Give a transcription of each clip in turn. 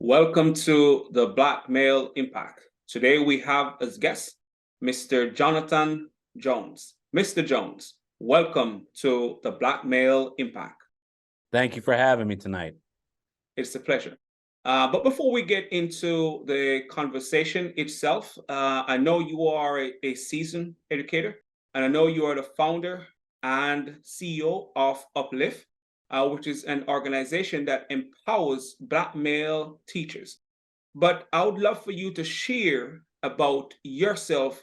Welcome to the Black Male Impact. Today we have as guest Mr. Jonathan Jones. Mr. Jones, welcome to the Black Male Impact. Thank you for having me tonight. It's a pleasure. But before we get into the conversation itself, I know you are a seasoned educator, and I know you are the founder and CEO of Uplift, which is an organization that empowers Black male teachers. But I would love for you to share about yourself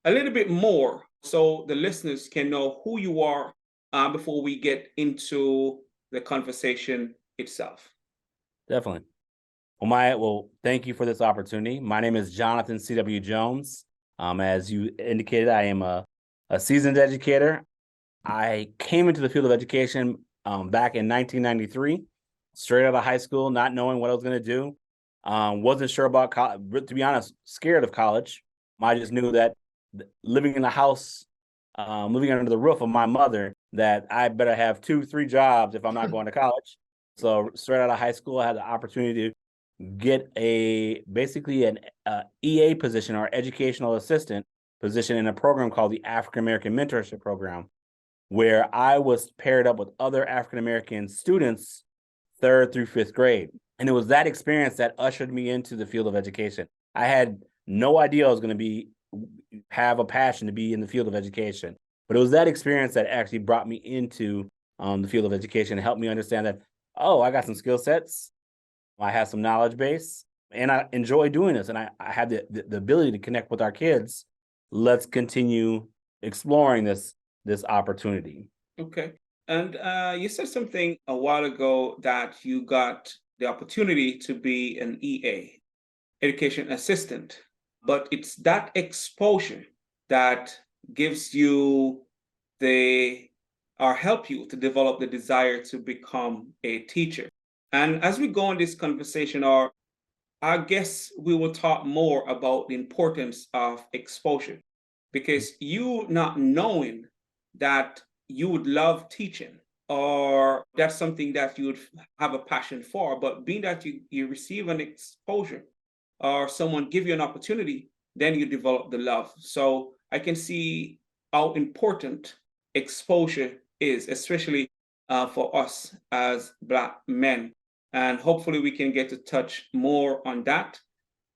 a little bit more so the listeners can know who you are before we get into the conversation itself. Definitely. Well, thank you for this opportunity. My name is Jonathan C.W. Jones. As you indicated, I am a seasoned educator. I came into the field of education back in 1993, straight out of high school, not knowing what I was going to do. Wasn't sure about college, to be honest, scared of college. I just knew that living in the house, living under the roof of my mother, that I better have 2-3 jobs if I'm not going to college. So straight out of high school, I had the opportunity to get basically an EA position, or educational assistant position, in a program called the African American Mentorship Program, where I was paired up with other African American students 3rd through 5th grade. And it was that experience that ushered me into the field of education. I had no idea I was going to have a passion to be in the field of education, but it was that experience that actually brought me into the field of education and helped me understand that, oh, I got some skill sets, I have some knowledge base, and I enjoy doing this, and I have the ability to connect with our kids. Let's continue exploring this opportunity. Okay. And you said something a while ago that you got the opportunity to be an EA, education assistant, but it's that exposure that gives you or help you to develop the desire to become a teacher. And as we go on this conversation, I guess we will talk more about the importance of exposure, because you not knowing that you would love teaching, or that's something that you would have a passion for, but being that you receive an exposure or someone give you an opportunity, then you develop the love. So I can see how important exposure is, especially for us as Black men. And hopefully we can get to touch more on that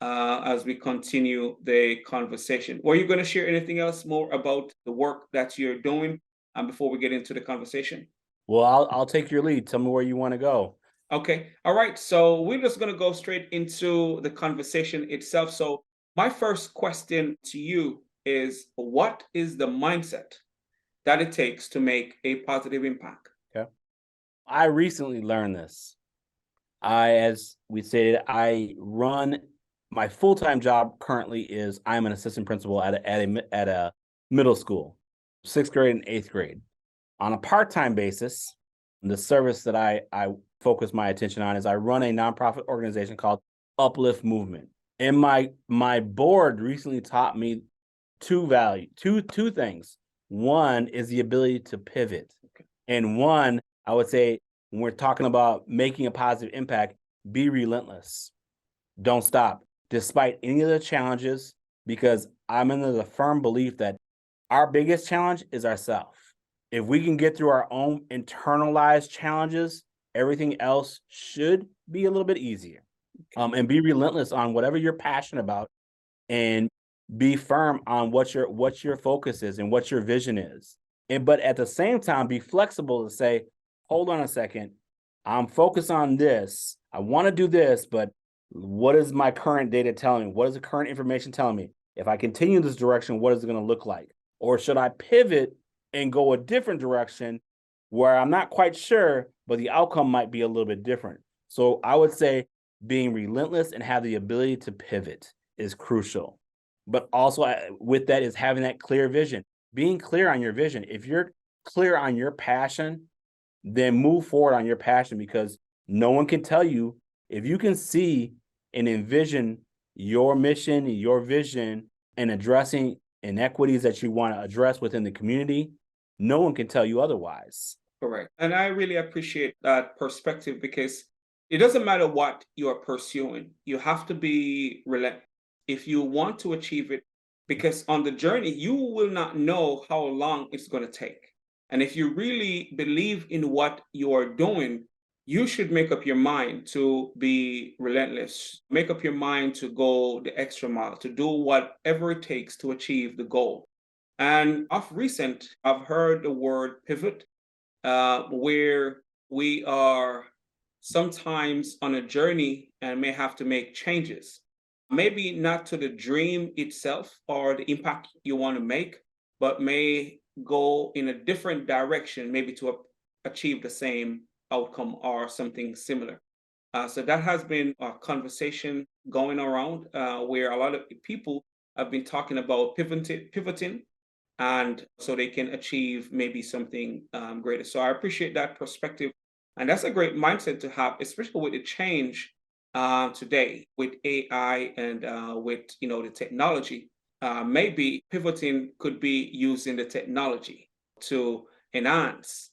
as we continue the conversation. Were you going to share anything else more about the work that you're doing before we get into the conversation? Well, I'll take your lead. Tell me where you want to go. Okay. All right. So we're just going to go straight into the conversation itself. So my first question to you is, what is the mindset that it takes to make a positive impact? Okay. I recently learned this. As we stated, I run my full-time job currently is I'm an assistant principal at a middle school, 6th grade and 8th grade. On a part-time basis, the service that I focus my attention on is I run a nonprofit organization called Uplift Movement. And my board recently taught me two things. One is the ability to pivot. Okay. And one, I would say, when we're talking about making a positive impact, be relentless. Don't stop, despite any of the challenges, because I'm in the firm belief that our biggest challenge is ourselves. If we can get through our own internalized challenges, everything else should be a little bit easier. And be relentless on whatever you're passionate about, and be firm on what your focus is and what your vision is. But at the same time, be flexible to say, hold on a second, I'm focused on this. I want to do this, but what is my current data telling me? What is the current information telling me? If I continue this direction, what is it going to look like? Or should I pivot and go a different direction where I'm not quite sure, but the outcome might be a little bit different? So I would say being relentless and have the ability to pivot is crucial. But also with that is having that clear vision, being clear on your vision. If you're clear on your passion, then move forward on your passion, because no one can tell you. If you can see and envision your mission, your vision, and addressing inequities that you want to address within the community, no one can tell you otherwise. Correct. And I really appreciate that perspective, because it doesn't matter what you're pursuing, you have to be relentless if you want to achieve it, because on the journey, you will not know how long it's going to take. And if you really believe in what you're doing, you should make up your mind to be relentless, make up your mind to go the extra mile, to do whatever it takes to achieve the goal. And of recent, I've heard the word pivot, where we are sometimes on a journey and may have to make changes. Maybe not to the dream itself or the impact you want to make, but may go in a different direction, maybe to achieve the same outcome or something similar. So that has been a conversation going around, where a lot of people have been talking about pivoting, and so they can achieve maybe something greater. So I appreciate that perspective, and that's a great mindset to have, especially with the change today with AI and with the technology. Maybe pivoting could be using the technology to enhance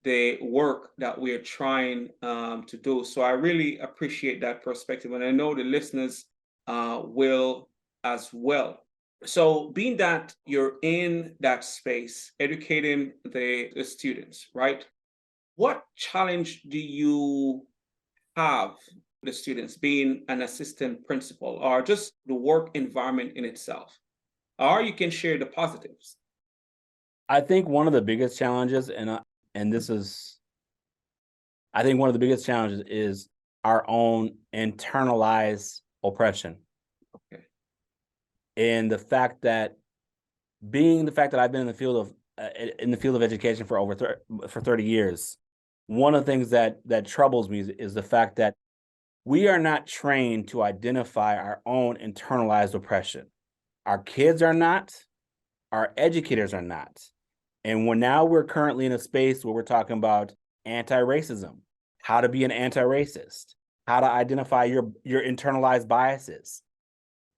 the work that we're trying to do. So I really appreciate that perspective, and I know the listeners will as well. So, being that you're in that space, educating the students, right? What challenge do you have the students being an assistant principal, or just the work environment in itself? Or you can share the positives. I think one of the biggest challenges, and I think one of the biggest challenges is our own internalized oppression, Okay. and the fact that I've been in the field of education for for 30 years. One of the things that troubles me is the fact that we are not trained to identify our own internalized oppression. Our kids are not, our educators are not. And we're currently in a space where we're talking about anti-racism, how to be an anti-racist, how to identify your internalized biases.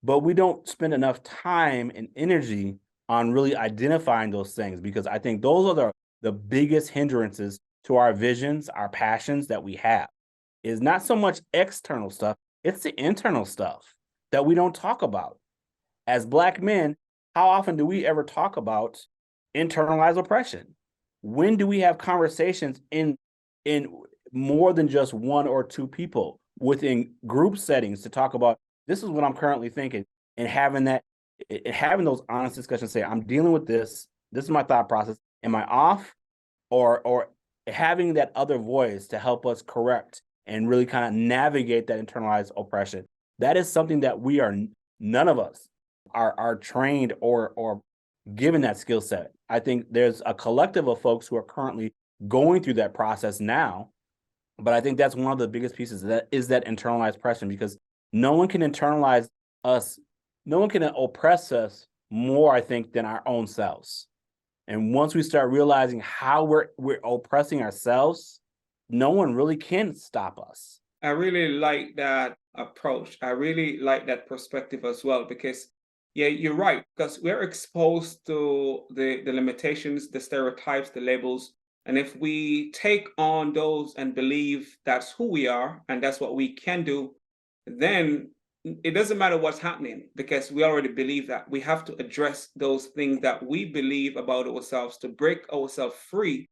But we don't spend enough time and energy on really identifying those things, because I think those are the biggest hindrances to our visions, our passions that we have. Is not so much external stuff, it's the internal stuff that we don't talk about. As Black men, how often do we ever talk about internalized oppression? When do we have conversations in more than just one or two people, within group settings, to talk about, this is what I'm currently thinking, and having those honest discussions, say, I'm dealing with this is my thought process, am I off? Or having that other voice to help us correct and really kind of navigate that internalized oppression. That is something that none of us are trained or given that skill set. I think there's a collective of folks who are currently going through that process now, but I think that's one of the biggest pieces, that is that internalized oppression, because no one can internalize us, no one can oppress us more, I think, than our own selves. And once we start realizing how we're oppressing ourselves, no one really can stop us. I really like that approach. I really like that perspective as well, because yeah, you're right, because we're exposed to the limitations, the stereotypes, the labels. And if we take on those and believe that's who we are and that's what we can do, then it doesn't matter what's happening, because we already believe that. We have to address those things that we believe about ourselves to break ourselves free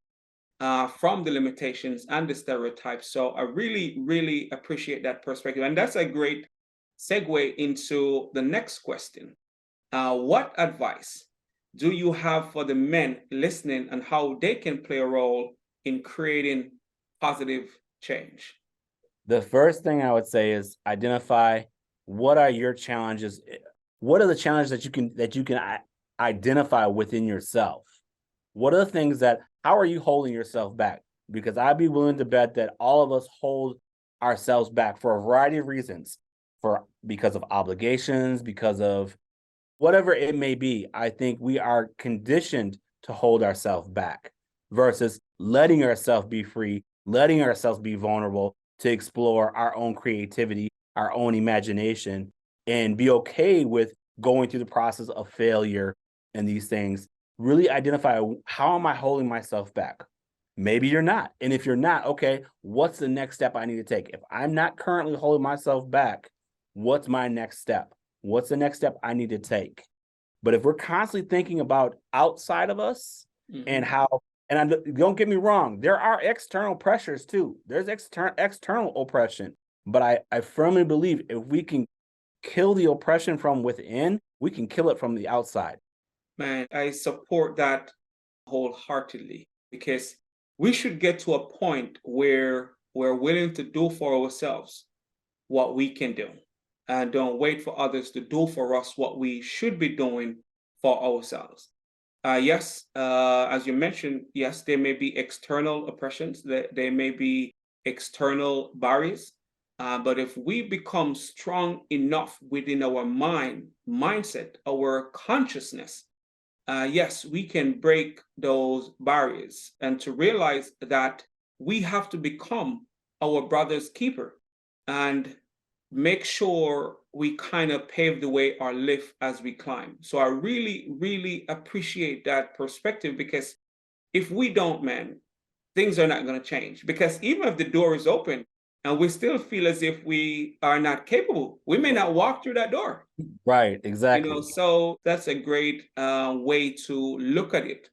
from the limitations and the stereotypes. So I really, really appreciate that perspective. And that's a great segue into the next question. What advice do you have for the men listening and how they can play a role in creating positive change? The first thing I would say is identify, what are your challenges? What are the challenges that you can identify within yourself? What are the things how are you holding yourself back? Because I'd be willing to bet that all of us hold ourselves back for a variety of reasons, because of obligations, because of whatever it may be. I think we are conditioned to hold ourselves back versus letting ourselves be free, letting ourselves be vulnerable to explore our own creativity, our own imagination, and be okay with going through the process of failure and these things. Really identify, how am I holding myself back? Maybe you're not. And if you're not, okay, what's the next step I need to take? If I'm not currently holding myself back, what's my next step? What's the next step I need to take? But if we're constantly thinking about outside of us and how, don't get me wrong, there are external pressures too. There's external oppression. But I firmly believe if we can kill the oppression from within, we can kill it from the outside. Man, I support that wholeheartedly because we should get to a point where we're willing to do for ourselves what we can do and don't wait for others to do for us what we should be doing for ourselves. Yes, as you mentioned, yes, there may be external oppressions, there may be external barriers, but if we become strong enough within our mindset, our consciousness, yes, we can break those barriers and to realize that we have to become our brother's keeper and make sure we kind of pave the way or lift as we climb. So I really, really appreciate that perspective because if we don't, man, things are not going to change. Because even if the door is open and we still feel as if we are not capable, we may not walk through that door. Right, exactly. So that's a great way to look at it.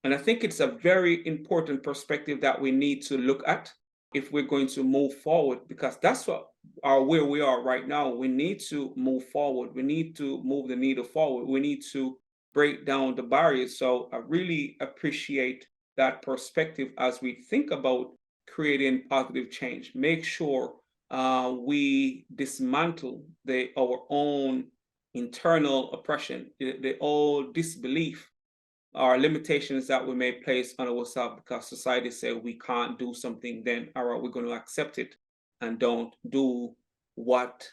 And I think it's a very important perspective that we need to look at if we're going to move forward, because that's what are where we are right now. We need to move forward. We need to move the needle forward. We need to break down the barriers. So I really appreciate that perspective as we think about creating positive change. Make sure we dismantle our own internal oppression, the old disbelief or limitations that we may place on ourselves because society said we can't do something, then all right, we're going to accept it and don't do what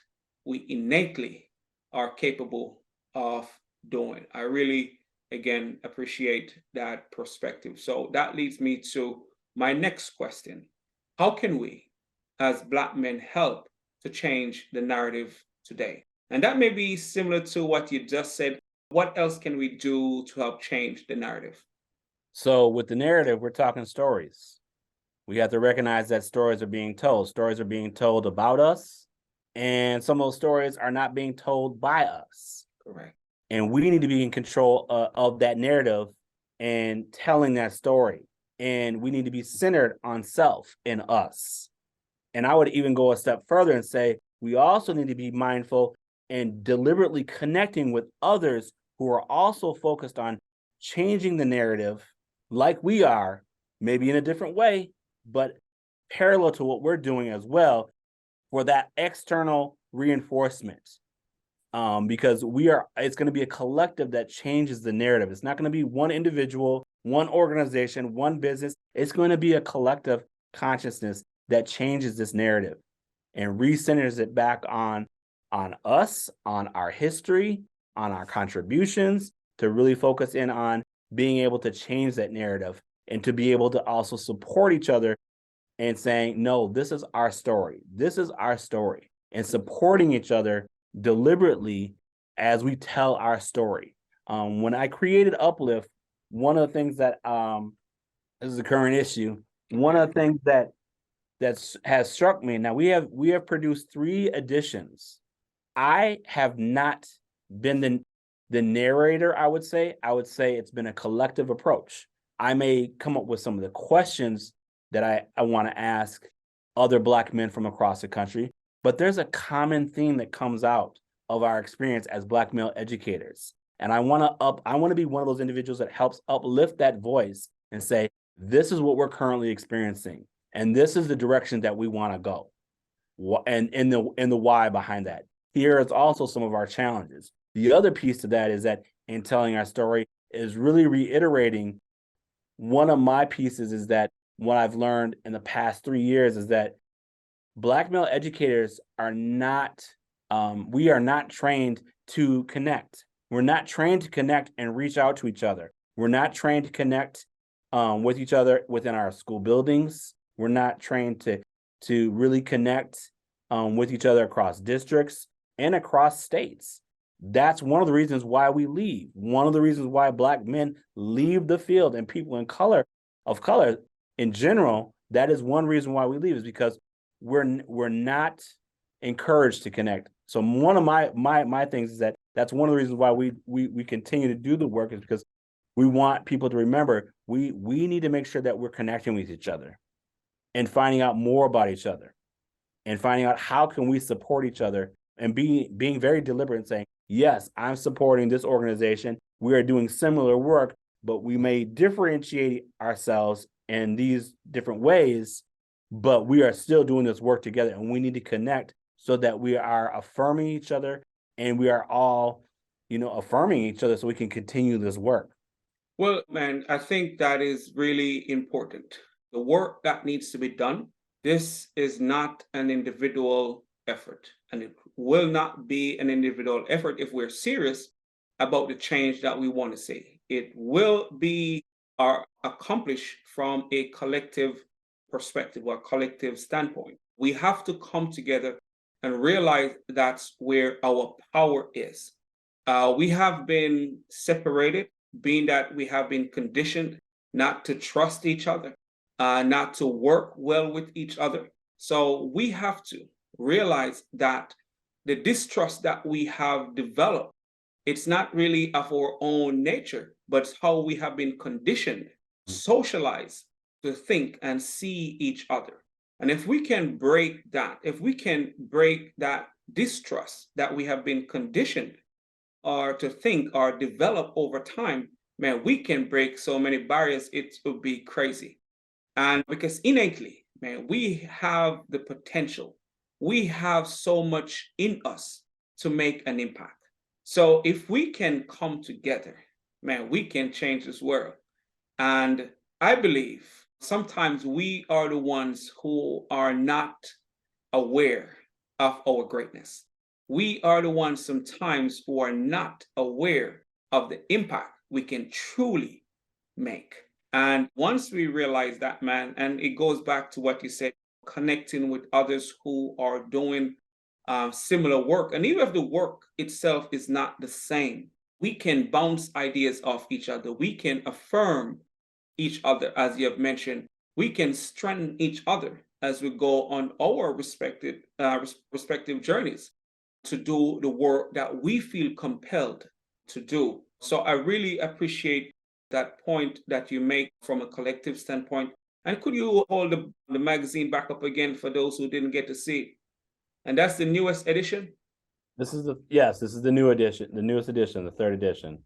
we innately are capable of doing. I really, again, appreciate that perspective. So that leads me to my next question. How can we, as Black men, help to change the narrative today? And that may be similar to what you just said. What else can we do to help change the narrative? So with the narrative, we're talking stories. We have to recognize that stories are being told. Stories are being told about us, and some of those stories are not being told by us. Correct. And we need to be in control of that narrative and telling that story. And we need to be centered on self and us. And I would even go a step further and say we also need to be mindful and deliberately connecting with others who are also focused on changing the narrative like we are, maybe in a different way, but parallel to what we're doing as well for that external reinforcement. Because it's going to be a collective that changes the narrative. It's not going to be one individual, one organization, one business. It's going to be a collective consciousness that changes this narrative and recenters it back on us, on our history, on our contributions, to really focus in on being able to change that narrative and to be able to also support each other and saying, no, this is our story. This is our story, and supporting each other deliberately as we tell our story. When I created Uplift, one of the things that this is a current issue. One of the things that has struck me. Now we have produced 3 editions. I have not been the narrator. I would say it's been a collective approach. I may come up with some of the questions that I want to ask other Black men from across the country, but there's a common theme that comes out of our experience as Black male educators. And I want to be one of those individuals that helps uplift that voice and say, this is what we're currently experiencing, and this is the direction that we want to go. And in the why behind that. Here is also some of our challenges. The other piece to that is that in telling our story is really reiterating one of my pieces is that what I've learned in the past 3 years is that Black male educators are not, we are not trained to connect. We're not trained to connect and reach out to each other. We're not trained to connect with each other within our school buildings. We're not trained to really connect with each other across districts and across states. That's one of the reasons why we leave. One of the reasons why Black men leave the field and people of color in general, that is one reason why we leave, is because we're not encouraged to connect. So one of my things is that's one of the reasons why we continue to do the work, is because we want people to remember we need to make sure that we're connecting with each other and finding out more about each other and finding out how can we support each other, and being very deliberate and saying, yes, I'm supporting this organization. We are doing similar work, but we may differentiate ourselves in these different ways, but we are still doing this work together, and we need to connect so that we are affirming each other, and we are all, affirming each other so we can continue this work. Well, man, I think that is really important. The work that needs to be done, this is not an individual effort, and it will not be an individual effort if we're serious about the change that we want to see. It will be accomplished from a collective perspective or collective standpoint. We have to come together and realize that's where our power is. We have been separated, being that we have been conditioned not to trust each other, not to work well with each other. So we have to realize that the distrust that we have developed, it's not really of our own nature, but it's how we have been conditioned, socialized to think and see each other. And if we can break that, if we can break that distrust that we have been conditioned or to think or develop over time, man, we can break so many barriers, it would be crazy. And because innately, man, we have the potential, we have so much in us to make an impact. So if we can come together, man, we can change this world. And I believe sometimes we are the ones who are not aware of our greatness. We are the ones sometimes who are not aware of the impact we can truly make. And once we realize that, man, and it goes back to what you said, connecting with others who are doing similar work. And even if the work itself is not the same, we can bounce ideas off each other. We can affirm each other, as you have mentioned. We can strengthen each other as we go on our respective journeys to do the work that we feel compelled to do. So I really appreciate that point that you make from a collective standpoint. And could you hold the magazine back up again for those who didn't get to see it? And that's the newest edition? This is the new edition, the newest edition, the third edition.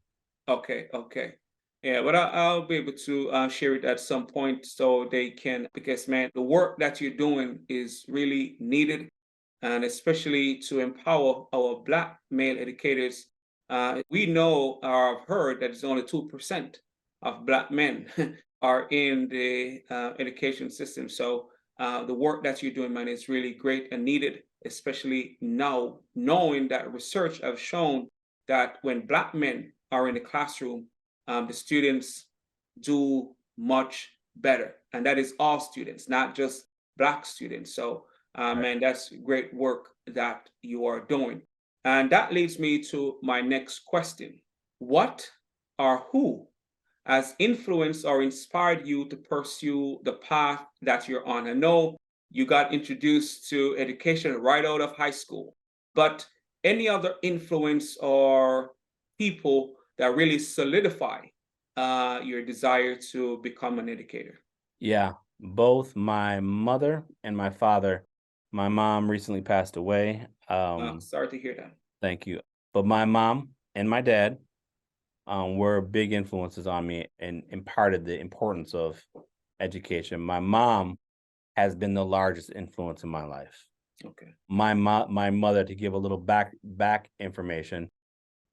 Okay, okay. Yeah, but I'll be able to share it at some point so they can, because man, the work that you're doing is really needed, and especially to empower our Black male educators. We know or have heard that it's only 2% of Black men are in the education system. So the work that you're doing, man, is really great and needed, especially now knowing that research has shown that when Black men are in the classroom, the students do much better. And that is all students, not just Black students. So, man, that's great work that you are doing. And that leads me to my next question. What or who has influenced or inspired you to pursue the path that you're on? I know you got introduced to education right out of high school, but any other influence or people that really solidify your desire to become an educator? Yeah, both my mother and my father. My mom recently passed away. Sorry to hear that. Thank you. But my mom and my dad were big influences on me and imparted the importance of education. My mom has been the largest influence in my life. Okay. My mother, to give a little back information,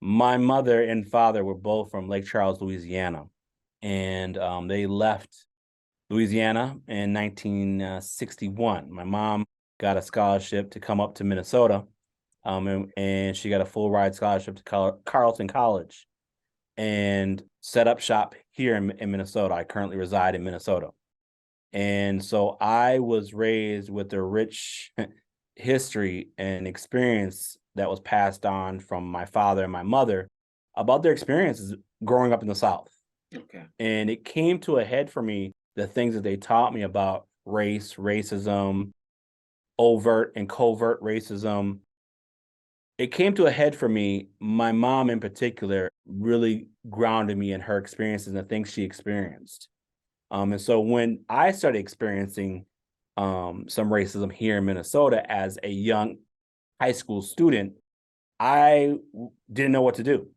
my mother and father were both from Lake Charles, Louisiana, and they left Louisiana in 1961. My mom got a scholarship to come up to Minnesota, and she got a full ride scholarship to Carleton College, and set up shop here in Minnesota. I currently reside in Minnesota. And so I was raised with a rich history and experience that was passed on from my father and my mother about their experiences growing up in the South. Okay. And it came to a head for me the things that they taught me about race, racism, overt and covert racism, it came to a head for me. My mom, in particular, really grounded me in her experiences and the things she experienced. And so when I started experiencing some racism here in Minnesota as a young high school student, didn't know what to do.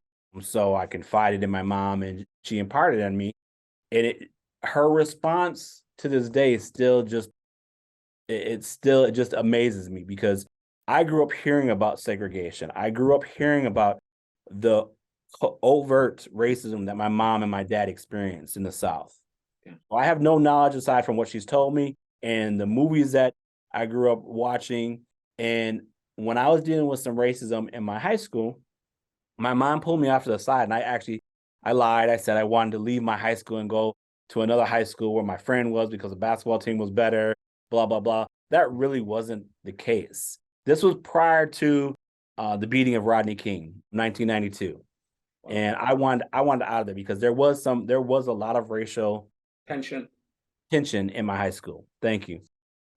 So I confided in my mom, and she imparted on me. And her response to this day is still just it just amazes me, because I grew up hearing about segregation. I grew up hearing about the overt racism that my mom and my dad experienced in the South. Yeah. I have no knowledge aside from what she's told me and the movies that I grew up watching. And when I was dealing with some racism in my high school, my mom pulled me off to the side, and I lied. I said I wanted to leave my high school and go to another high school where my friend was because the basketball team was better, blah, blah, blah. That really wasn't the case. This was prior to the beating of Rodney King, 1992. Wow. And I wanted out of there because there was a lot of racial Tension. tension in my high school. Thank you.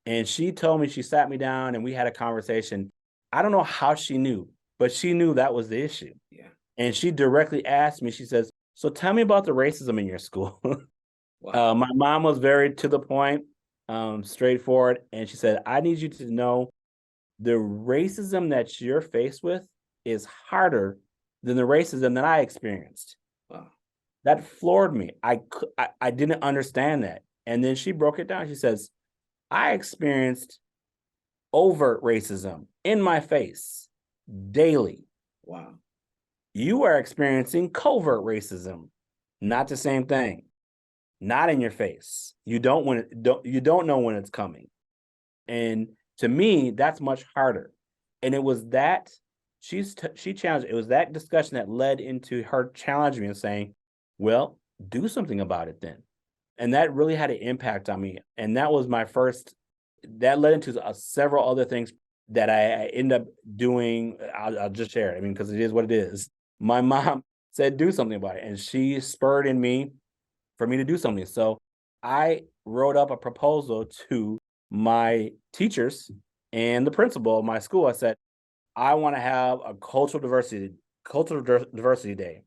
And she told me, she sat me down and we had a conversation. I don't know how she knew, but she knew that was the issue. Yeah. And she directly asked me, she says, "So tell me about the racism in your school." Wow. My mom was very to the point, straightforward. And she said, "I need you to know the racism that you're faced with is harder than the racism that I experienced." Wow. That floored me. I didn't understand that. And then she broke it down. She says, "I experienced overt racism in my face daily. Wow. You are experiencing covert racism. Not the same thing. Not in your face. You don't know when it's coming." And to me, that's much harder. And it was that she challenged. It was that discussion that led into her challenging me and saying, "Well, do something about it then." And that really had an impact on me. And that was my first. That led into several other things that I ended up doing. I'll just share it. I mean, because it is what it is. My mom said, "Do something about it," and she spurred in me for me to do something. So I wrote up a proposal to my teachers and the principal of my school. I said, "I want to have a cultural diversity day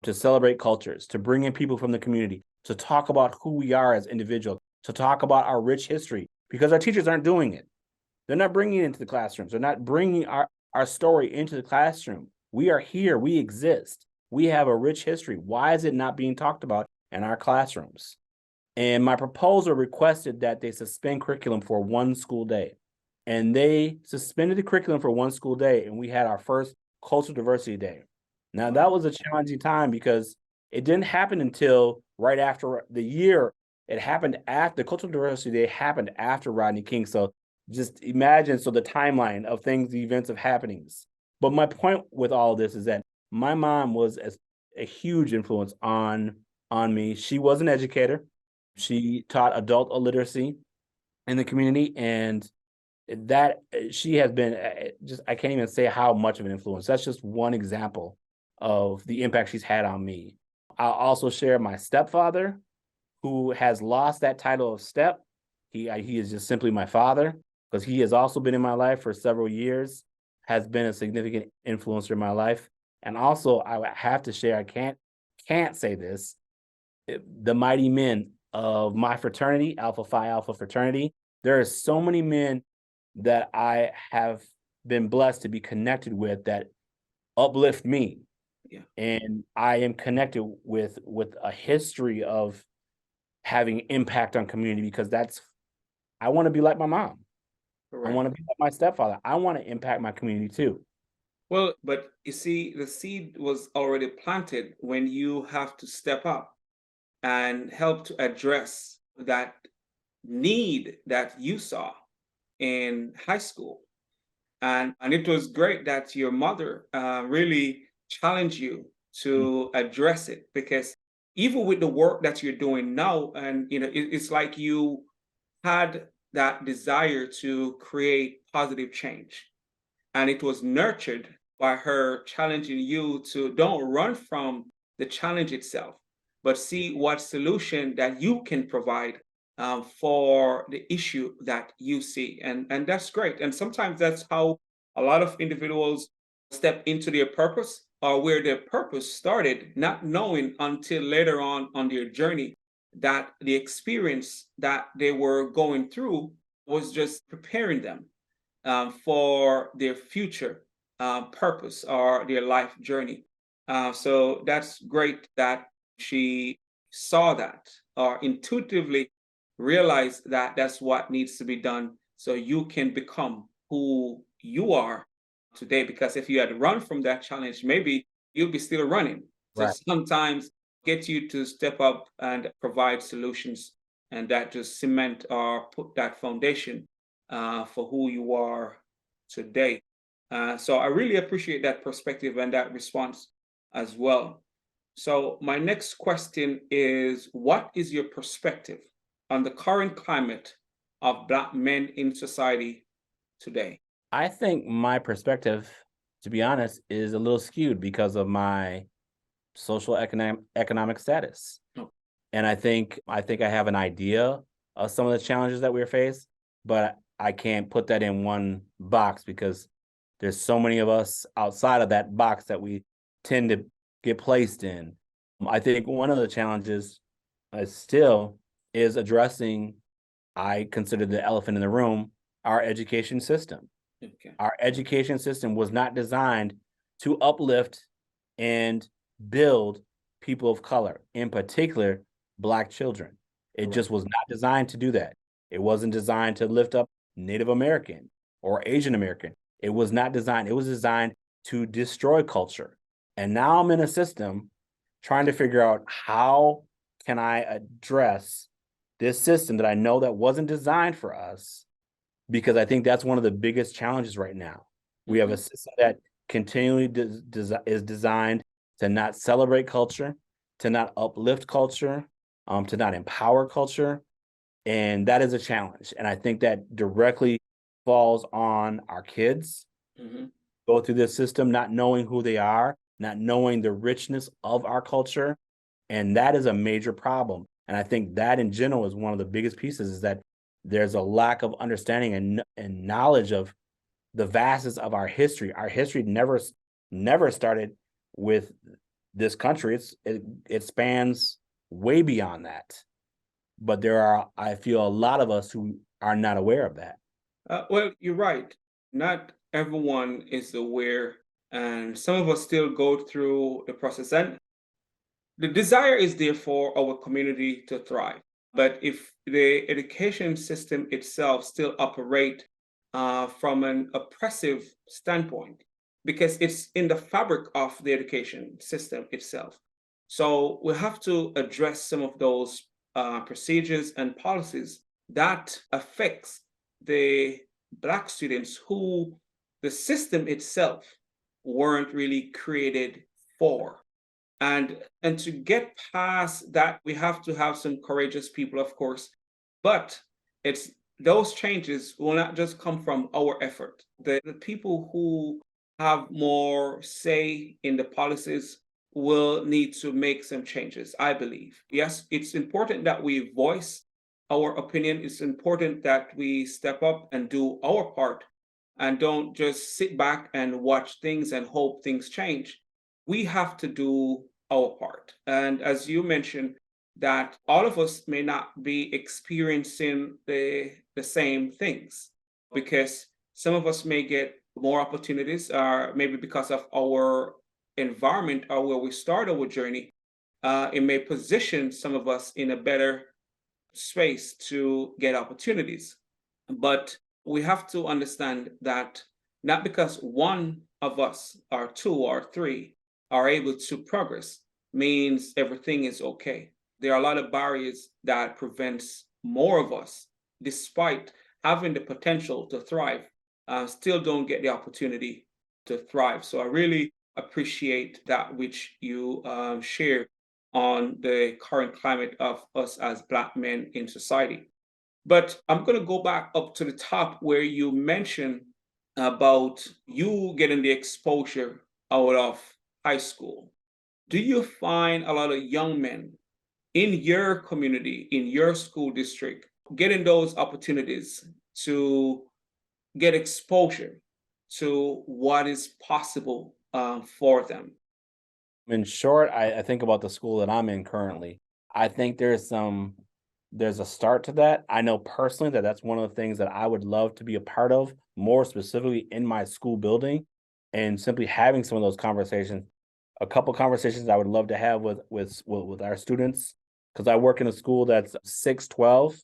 to celebrate cultures, to bring in people from the community, to talk about who we are as individuals, to talk about our rich history, because our teachers aren't doing it. They're not bringing it into the classrooms. They're not bringing our story into the classroom. We are here. We exist. We have a rich history. Why is it not being talked about in our classrooms?" And my proposal requested that they suspend curriculum for one school day. And they suspended the curriculum for one school day, and we had our first cultural diversity day. Now, that Wow. was a challenging time because it didn't happen until right after the year. It happened after the cultural diversity day happened after Rodney King. So just imagine, so the timeline of things, the events of happenings. But my point with all of this is that my mom was a huge influence on me. She was an educator. She taught adult illiteracy in the community, and that she has been just, I can't even say how much of an influence. That's just one example of the impact she's had on me. I'll also share my stepfather, who has lost that title of step. He is just simply my father, because he has also been in my life for several years, has been a significant influencer in my life. And also, I have to share, I can't say this, the mighty men of my fraternity, Alpha Phi Alpha fraternity. There are so many men that I have been blessed to be connected with that uplift me. Yeah. And I am connected with a history of having impact on community, because I want to be like my mom. I want Correct. to be like my stepfather. I want to impact my community too. Well, but you see, the seed was already planted when you have to step up and help to address that need that you saw in high school. And it was great that your mother really challenged you Mm. to address it, because even with the work that you're doing now, and it's like you had that desire to create positive change, and it was nurtured by her challenging you to don't run from the challenge itself, but see what solution that you can provide for the issue that you see. And that's great. And sometimes that's how a lot of individuals step into their purpose or where their purpose started, not knowing until later on their journey that the experience that they were going through was just preparing them for their future purpose or their life journey. So that's great that she saw that or intuitively realized that that's what needs to be done so you can become who you are today. Because if you had run from that challenge, maybe you'll be still running. So Right. sometimes get you to step up and provide solutions, and that just cement or put that foundation for who you are today. So I really appreciate that perspective and that response as well. So my next question is, what is your perspective on the current climate of Black men in society today? I think my perspective, to be honest, is a little skewed because of my social economic status. Oh, And I think I have an idea of some of the challenges that we face, but I can't put that in one box because there's so many of us outside of that box that we tend to get placed in. I think one of the challenges still is addressing, I consider the elephant in the room, our education system. okay. Our education system was not designed to uplift and build people of color, in particular, Black children. It Correct. just was not designed to do that. It wasn't designed to lift up Native American or Asian American. It was not designed, it was designed to destroy culture. And now I'm in a system trying to figure out how can I address this system that I know that wasn't designed for us, because I think that's one of the biggest challenges right now. We have a Mhm. system that continually is designed to not celebrate culture, to not uplift culture, to not empower culture, and that is a challenge. And I think that directly falls on our kids Mhm. go through this system, not knowing who they are, not knowing the richness of our culture, and that is a major problem. And I think that in general is one of the biggest pieces is that there's a lack of understanding and knowledge of the vastness of our history. Our history never started with this country. It spans way beyond that. But there are, I feel, a lot of us who are not aware of that. Well, you're right. Not everyone is aware, and some of us still go through the process. And the desire is there for our community to thrive. But if the education system itself still operate from an oppressive standpoint, because it's in the fabric of the education system itself. So we have to address some of those procedures and policies that affects the Black students who the system itself weren't really created for. And to get past that, we have to have some courageous people, of course, but it's those changes will not just come from our effort. The people who have more say in the policies will need to make some changes, I believe. Yes, it's important that we voice our opinion. It's important that we step up and do our part and don't just sit back and watch things and hope things change. We have to do our part. And as you mentioned, that all of us may not be experiencing the same things because some of us may get more opportunities, or maybe because of our environment or where we start our journey, it may position some of us in a better space to get opportunities. But we have to understand that not because one of us or two or three are able to progress means everything is okay. There are a lot of barriers that prevents more of us, despite having the potential to thrive, still don't get the opportunity to thrive. So I really appreciate that which you share on the current climate of us as Black men in society. But I'm going to go back up to the top where you mentioned about you getting the exposure out of high school. Do you find a lot of young men in your community, in your school district, getting those opportunities to get exposure to what is possible for them. In short, I think about the school that I'm in currently. I think there's a start to that. I know personally that that's one of the things that I would love to be a part of, more specifically in my school building, and simply having some of those conversations. A couple conversations I would love to have with our students, because I work in a school that's 612, so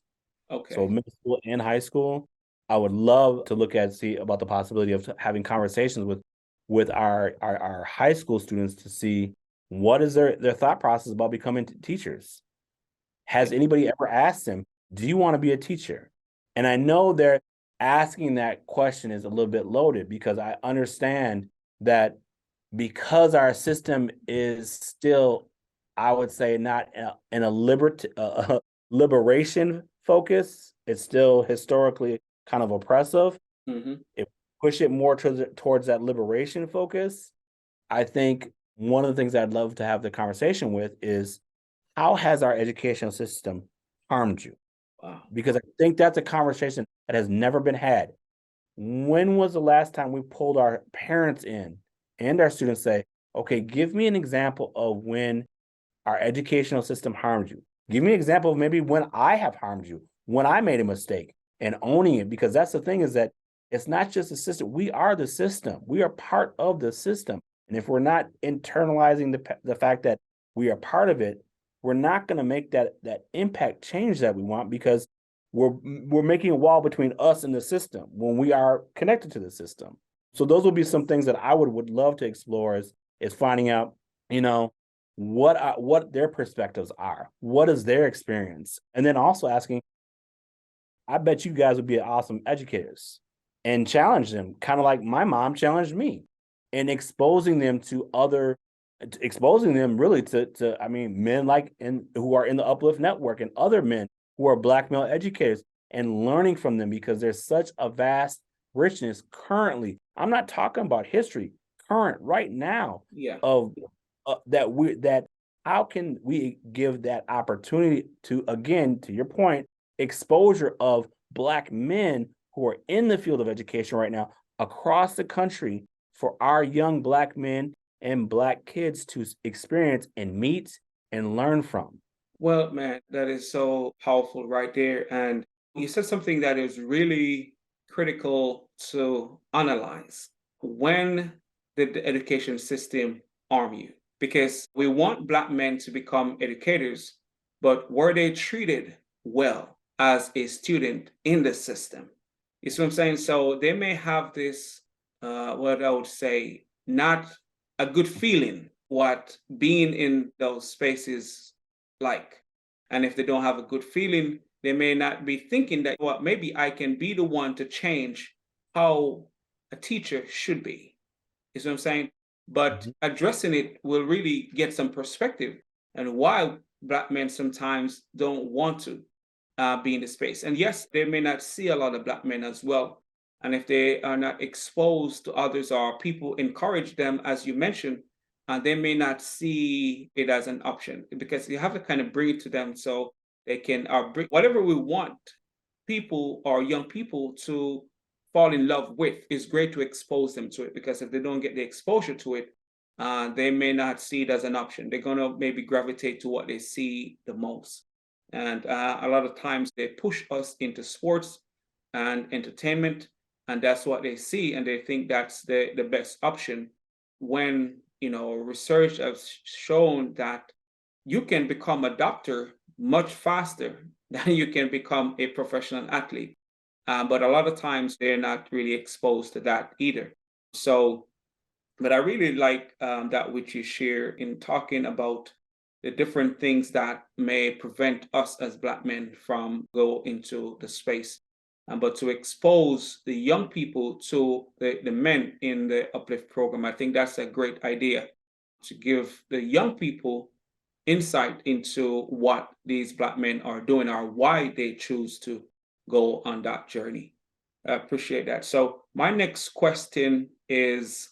Okay. middle school and high school. I would love to look at see about the possibility of having conversations with our high school students to see what is their thought process about becoming teachers. Yeah. Has anybody ever asked them, do you want to be a teacher? And I know they're asking that question is a little bit loaded, because I understand that because our system is still, I would say, not in a liberation focus, it's still historically kind of oppressive. Hmm. If we push it more towards that liberation focus, I think one of the things I'd love to have the conversation with is, how has our educational system harmed you? Wow. Because I think that's a conversation that has never been had. When was the last time we pulled our parents in and our students say, okay, give me an example of when our educational system harmed you? Give me an example of maybe when I have harmed you, when I made a mistake, and owning it. Because that's the thing, is that it's not just the system. We are the system. We are part of the system. And if we're not internalizing the fact that we are part of it, we're not going to make that impact change that we want, because we're making a wall between us and the system when we are connected to the system. So those will be some things that I would love to explore, is finding out, you know, what their perspectives are, what is their experience, and then also asking, I bet you guys would be awesome educators, and challenge them, kind of like my mom challenged me, and exposing them really to I mean, men like in who are in the Uplift Network, and other men who are Black male educators, and learning from them, because there's such a vast richness currently. I'm not talking about history, current right now, Yeah. of that how can we give that opportunity to, again, to your point, exposure of Black men who are in the field of education right now across the country, for our young Black men and Black kids to experience and meet and learn from. Well, man, that is so powerful right there. And you said something that is really critical to analyze. When did the education system harm you? Because we want Black men to become educators, but were they treated well as a student in the system? You see what I'm saying? So they may have this, what I would say, not a good feeling what being in those spaces like. And if they don't have a good feeling, they may not be thinking that, well, maybe I can be the one to change how a teacher should be. You see what I'm saying? But Mhm. addressing it will really get some perspective and why Black men sometimes don't want to be in the space. And yes, they may not see a lot of Black men as well. And if they are not exposed to others, or people encourage them, as you mentioned, they may not see it as an option, because you have to kind of bring it to them so they can bring whatever we want people or young people to fall in love with. Is great to expose them to it, because if they don't get the exposure to it, they may not see it as an option. They're going to maybe gravitate to what they see the most. And a lot of times they push us into sports and entertainment, and that's what they see, and they think that's the best option. When, research has shown that you can become a doctor much faster than you can become a professional athlete. But a lot of times they're not really exposed to that either. So, but I really like that which you share in talking about the different things that may prevent us as Black men from go into the space. But to expose the young people to the men in the Uplift program, I think that's a great idea, to give the young people insight into what these Black men are doing, or why they choose to go on that journey. I appreciate that. So my next question is,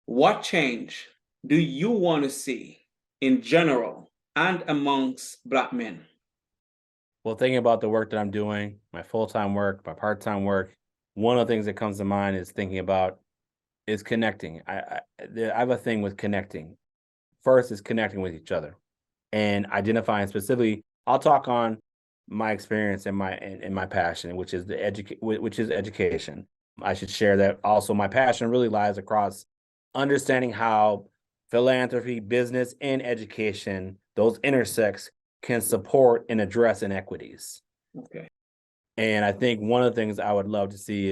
what change do you want to see in general and amongst Black men? Well, thinking about the work that I'm doing, my full-time work, my part-time work, one of the things that comes to mind is thinking about is connecting. I have a thing with connecting. First is connecting with each other and identifying specifically. I'll talk on my experience and my passion, which is which is education. I should share that also. My passion really lies across understanding how philanthropy, business, and education, those intersects, can support and address inequities. Okay. And I think one of the things I would love to see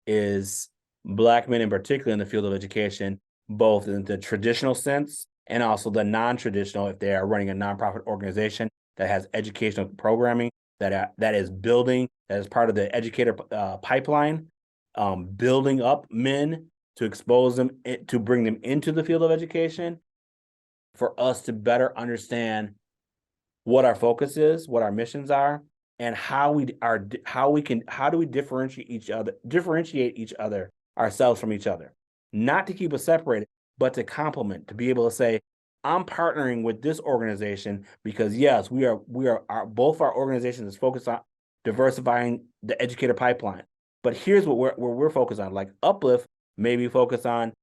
is Black men in particular in the field of education, both in the traditional sense and also the non-traditional, if they are running a nonprofit organization that has educational programming that is building, that is part of the educator pipeline, building up men to expose them, to bring them into the field of education, for us to better understand what our focus is, what our missions are, and how do we differentiate each other ourselves from each other, not to keep us separated, but to complement, to be able to say, I'm partnering with this organization because yes, both our organizations is focused on diversifying the educator pipeline. But here's what we're focused on. Like Uplift maybe focus on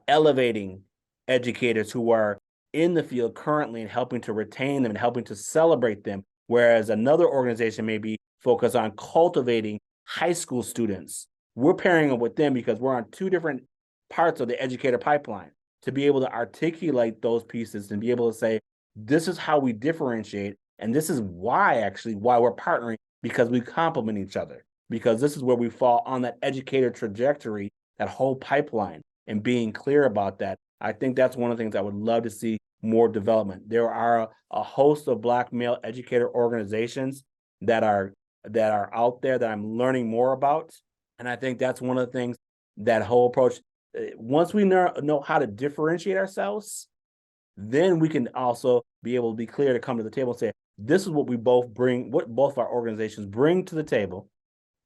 elevating educators who are in the field currently and helping to retain them and helping to celebrate them. Whereas another organization may be focused on cultivating high school students. We're pairing up with them because we're on two different parts of the educator pipeline to be able to articulate those pieces and be able to say, this is how we differentiate. And this is why we're partnering, because we complement each other, because this is where we fall on that educator trajectory, that whole pipeline, and being clear about that. I think that's one of the things I would love to see more development. There are a host of Black male educator organizations that are out there that I'm learning more about. And I think that's one of the things, that whole approach. Once we know how to differentiate ourselves, then we can also be able to be clear to come to the table and say, this is what we both bring, what both our organizations bring to the table.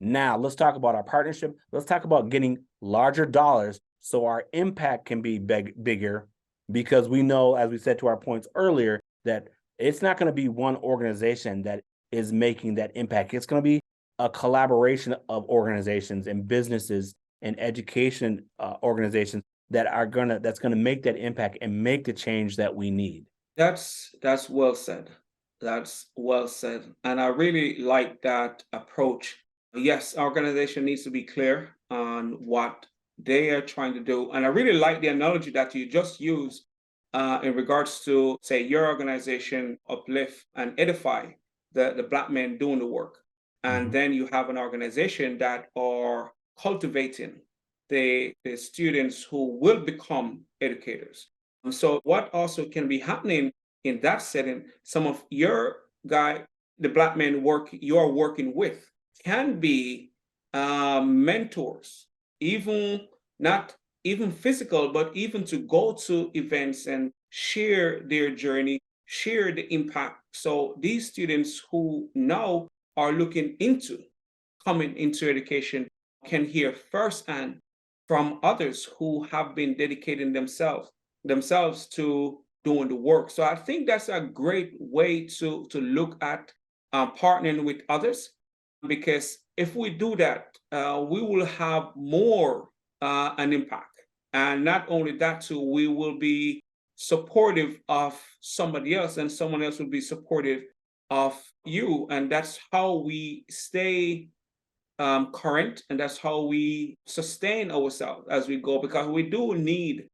Now, let's talk about our partnership. Let's talk about getting larger dollars so our impact can be bigger, because we know, as we said to our points earlier, that it's not going to be one organization that is making that impact. It's going to be a collaboration of organizations and businesses and education organizations that's going to make that impact and make the change that we need. That's well said. That's well said. And I really like that approach. Yes, organization needs to be clear on what they are trying to do. And I really like the analogy that you just used in regards to, say, your organization uplift and edify the Black men doing the work. And Mhm. then you have an organization that are cultivating the students who will become educators. And so what also can be happening in that setting, some of your the Black men you're working with can be mentors, even not even physical, but even to go to events and share their journey, share the impact. So these students who now are looking into coming into education can hear firsthand from others who have been dedicating themselves to doing the work. So I think that's a great way to look at partnering with others, because if we do that, we will have more an impact. And not only that, too, we will be supportive of somebody else, and someone else will be supportive of you. And that's how we stay current, and that's how we sustain ourselves as we go, because we do need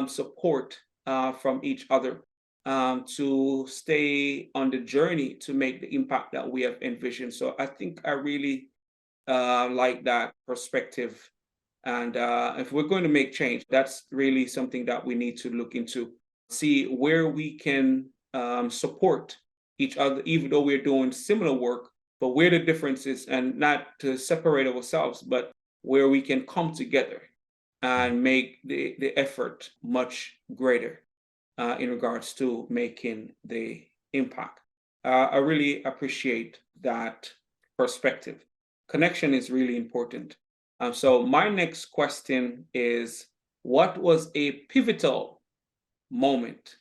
support from each other to stay on the journey to make the impact that we have envisioned. So I think I really like that perspective. And if we're going to make change, that's really something that we need to look into, see where we can support each other, even though we're doing similar work, but where the difference is, and not to separate ourselves, but where we can come together Mhm. and make the effort much greater in regards to making the impact. I really appreciate that perspective. Connection is really important. So, my next question is, what was a pivotal moment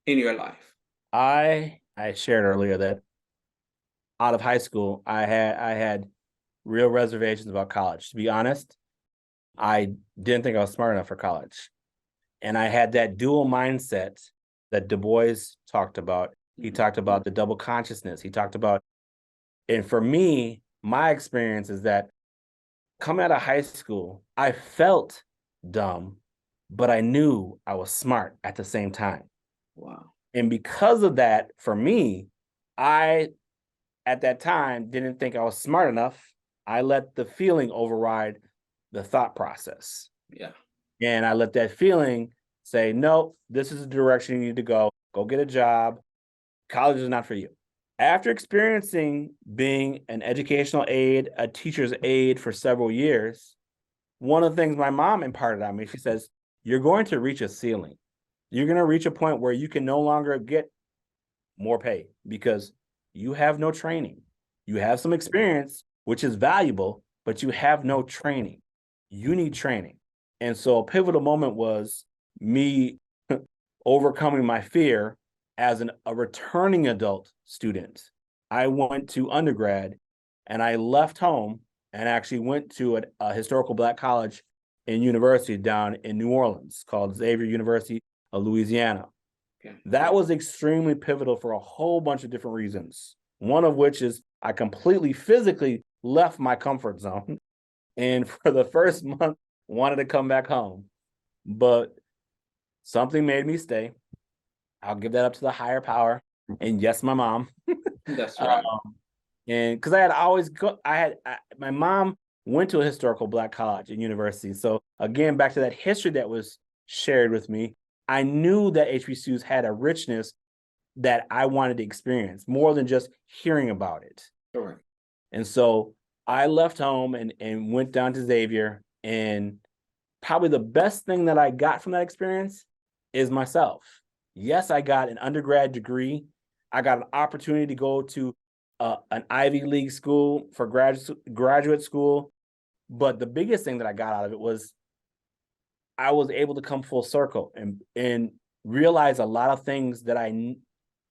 in your life? I shared earlier that out of high school, I had real reservations about college. To be honest, I didn't think I was smart enough for college. And I had that dual mindset that Du Bois talked about. He talked about the double consciousness. He talked about, and for me, my experience is that coming out of high school, I felt dumb, but I knew I was smart at the same time. Wow. And because of that, for me, I at that time didn't think I was smart enough. I let the feeling override the thought process. Yeah. And I let that feeling say, no, this is the direction you need to go. Go get a job. College is not for you. After experiencing being an educational aide, a teacher's aide for several years, one of the things my mom imparted on me, she says, you're going to reach a ceiling. You're going to reach a point where you can no longer get more pay because you have no training. You have some experience, which is valuable, but you have no training. You need training. And so a pivotal moment was me overcoming my fear as a returning adult student. I went to undergrad and I left home and actually went to a historical Black college and university down in New Orleans called Xavier University of Louisiana. Okay. That was extremely pivotal for a whole bunch of different reasons. One of which is I completely physically left my comfort zone. And for the first month, wanted to come back home. But something made me stay. I'll give that up to the higher power. And yes, my mom. That's right. And because I had always my mom went to a historical Black college and university. So again, back to that history that was shared with me, I knew that HBCUs had a richness that I wanted to experience more than just hearing about it. Sure. And so I left home and went down to Xavier. And probably the best thing that I got from that experience is myself. Yes, I got an undergrad degree. I got an opportunity to go to an Ivy League school for graduate school. But the biggest thing that I got out of it was I was able to come full circle and realize a lot of things that I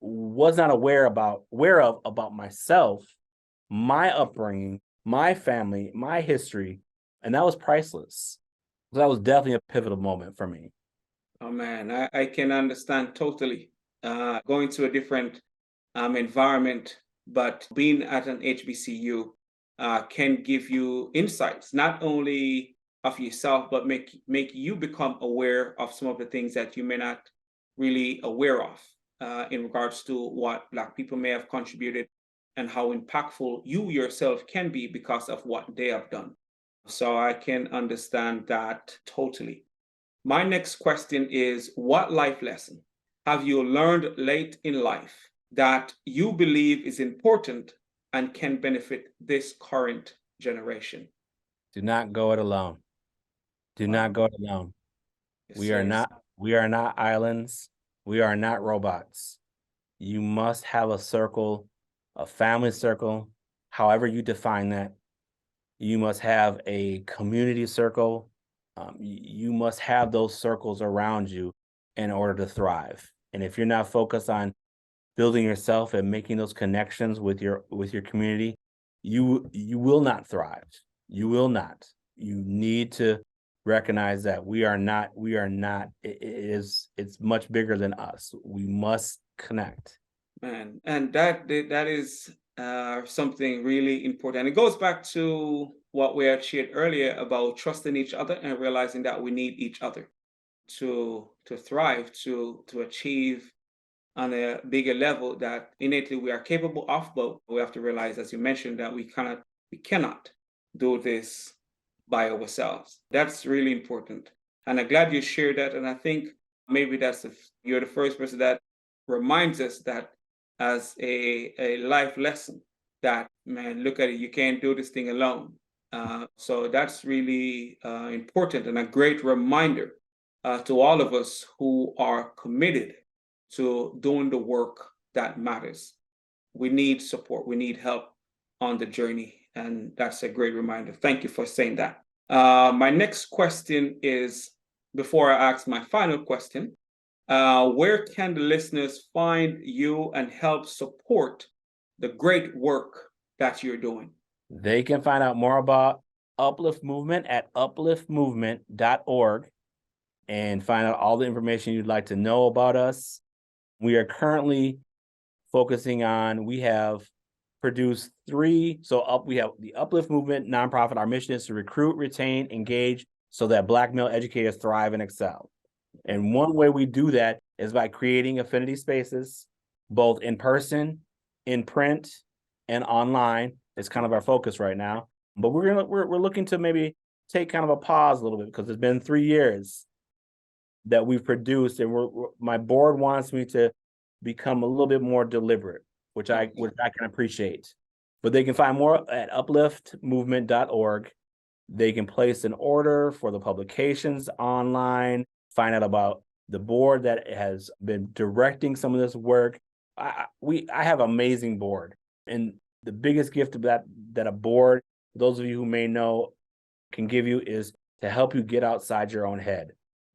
was not aware of about myself, my upbringing, my family, my history, and that was priceless. So that was definitely a pivotal moment for me. Oh man, I can understand totally. Going to a different environment, but being at an HBCU can give you insights, not only of yourself, but make you become aware of some of the things that you may not really aware of in regards to what Black people may have contributed and how impactful you yourself can be because of what they have done. So I can understand that totally. My next question is, what life lesson have you learned late in life that you believe is important and can benefit this current generation? Do not go it alone. Do not Wow. go it alone. Yes, We are sir. not islands. We are not robots. You must have a circle, a family circle, however you define that. You must have a community circle. You must have those circles around you in order to thrive. And if you're not focused on building yourself and making those connections with your community, you will not thrive. You will not. You need to recognize that we are not it's much bigger than us. We must connect. Man, and that is something really important. It goes back to what we had shared earlier about trusting each other and realizing that we need each other to thrive, to achieve on a bigger level that innately we are capable of, but we have to realize, as you mentioned, that we cannot do this by ourselves. That's really important. And I'm glad you shared that. And I think maybe you're the first person that reminds us that as a life lesson that, man, look at it, you can't do this thing alone. So that's really important and a great reminder to all of us who are committed to doing the work that matters. We need support, we need help on the journey. And that's a great reminder. Thank you for saying that. My next question is, before I ask my final question, Where can the listeners find you and help support the great work that you're doing? They can find out more about Uplift Movement at upliftmovement.org and find out all the information you'd like to know about us. We are currently focusing on, we have produced three. We have the Uplift Movement nonprofit. Our mission is to recruit, retain, engage so that Black male educators thrive and excel. And one way we do that is by creating affinity spaces, both in person, in print, and online. It's kind of our focus right now. But we're looking to maybe take kind of a pause a little bit because it's been 3 years that we've produced, and my board wants me to become a little bit more deliberate, which I can appreciate. But they can find more at upliftmovement.org. They can place an order for the publications online, find out about the board that has been directing some of this work. I have an amazing board, and the biggest gift of that a board, those of you who may know, can give you is to help you get outside your own head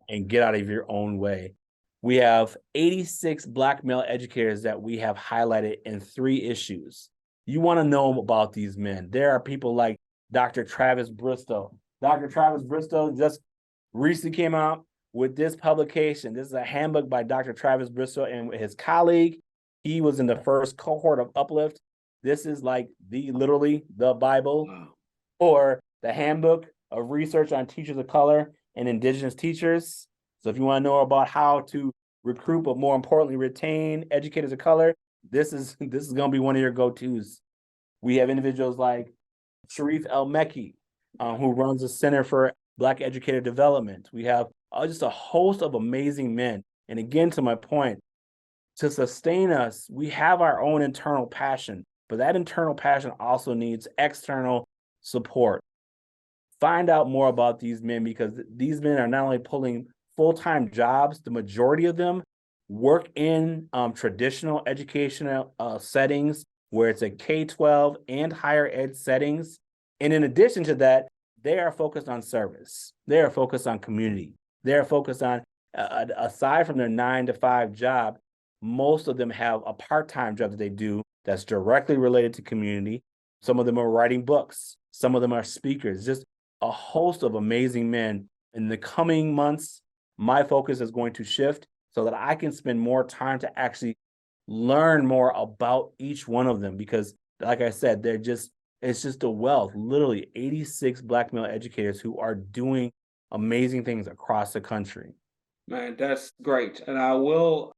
and get out of your own way. We have 86 Black male educators that we have highlighted in 3 issues. You want to know about these men. There are people like Dr. Travis Bristow. Dr. Travis Bristow just recently came out with this publication. This is a handbook by Dr. Travis Bristow and his colleague. He was in the first cohort of Uplift. This is like literally the Bible. Wow. Or the handbook of research on teachers of color and indigenous teachers. So if you want to know about how to recruit, but more importantly, retain educators of color, this is going to be one of your go-tos. We have individuals like Sharif El-Mekki, who runs the Center for Black Educator Development. We have just a host of amazing men. And again, to my point, to sustain us, we have our own internal passion, but that internal passion also needs external support. Find out more about these men, because these men are not only pulling full-time jobs, the majority of them work in traditional educational settings where it's a K-12 and higher ed settings. And in addition to that, they are focused on service. They are focused on community. They are focused on, aside from their 9-to-5 job, most of them have a part-time job that they do that's directly related to community. Some of them are writing books. Some of them are speakers, just a host of amazing men. In the coming months, my focus is going to shift so that I can spend more time to actually learn more about each one of them, because like I said, it's just a wealth. Literally 86 Black male educators who are doing amazing things across the country. Man, that's great. And I will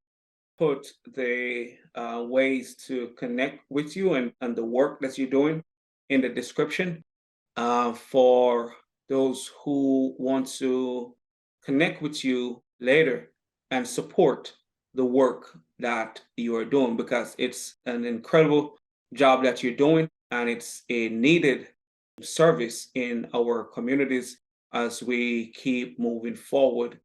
put the ways to connect with you and the work that you're doing in the description for those who want to connect with you later and support the work that you are doing, because it's an incredible job that you're doing and it's a needed service in our communities as we keep moving forward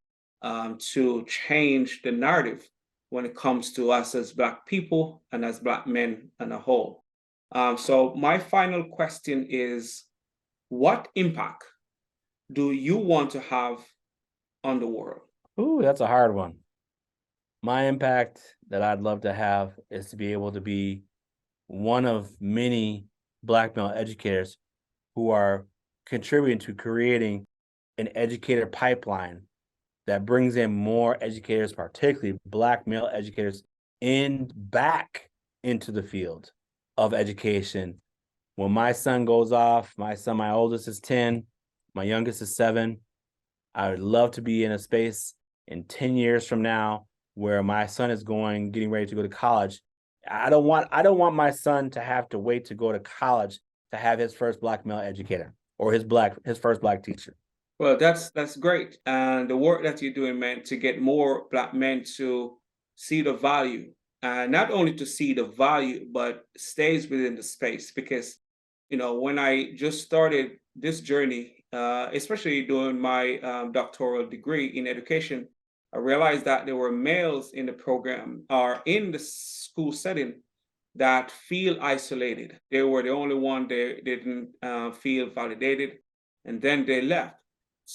to change the narrative when it comes to us as Black people and as Black men as a whole. So my final question is, what impact do you want to have on the world? Ooh, that's a hard one. My impact that I'd love to have is to be able to be one of many Black male educators who are contributing to creating an educator pipeline that brings in more educators, particularly Black male educators, back into the field of education. When my son goes off, my oldest is 10, my youngest is 7. I would love to be in a space in 10 years from now where my son is getting ready to go to college. I don't want my son to have to wait to go to college to have his first Black male educator or his first Black teacher. Well, that's great. And the work that you're doing, man, to get more Black men to see the value, and not only to see the value, but stays within the space. Because, when I just started this journey, especially doing my doctoral degree in education, I realized that there were males in the program or in the school setting that feel isolated. They were the only one they didn't feel validated, and then they left.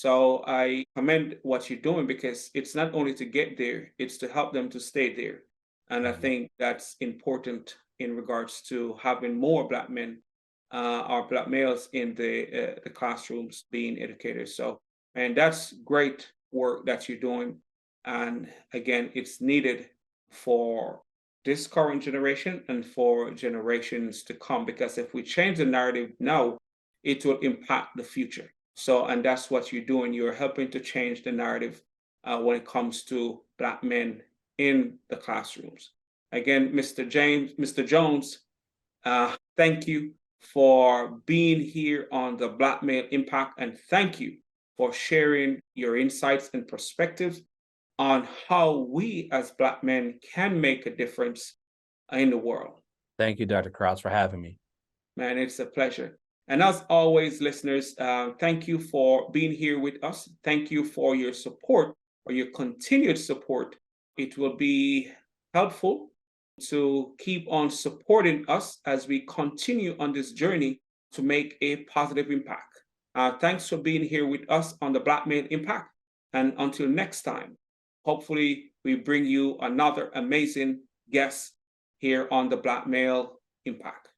So I commend what you're doing because it's not only to get there, it's to help them to stay there. And I Mhm. think that's important in regards to having more Black men or Black males in the classrooms being educators. So, and that's great work that you're doing. And again, it's needed for this current generation and for generations to come because if we change the narrative now, it will impact the future. So, and that's what you're doing. You're helping to change the narrative when it comes to Black men in the classrooms. Again, Mr. Jones, thank you for being here on the Black Male Impact, and thank you for sharing your insights and perspectives on how we as Black men can make a difference in the world. Thank you, Dr. Krause, for having me. Man, it's a pleasure. And as always, listeners, thank you for being here with us. Thank you for your support or your continued support. It will be helpful to keep on supporting us as we continue on this journey to make a positive impact. Thanks for being here with us on the Black Male Impact. And until next time, hopefully, we bring you another amazing guest here on the Black Male Impact.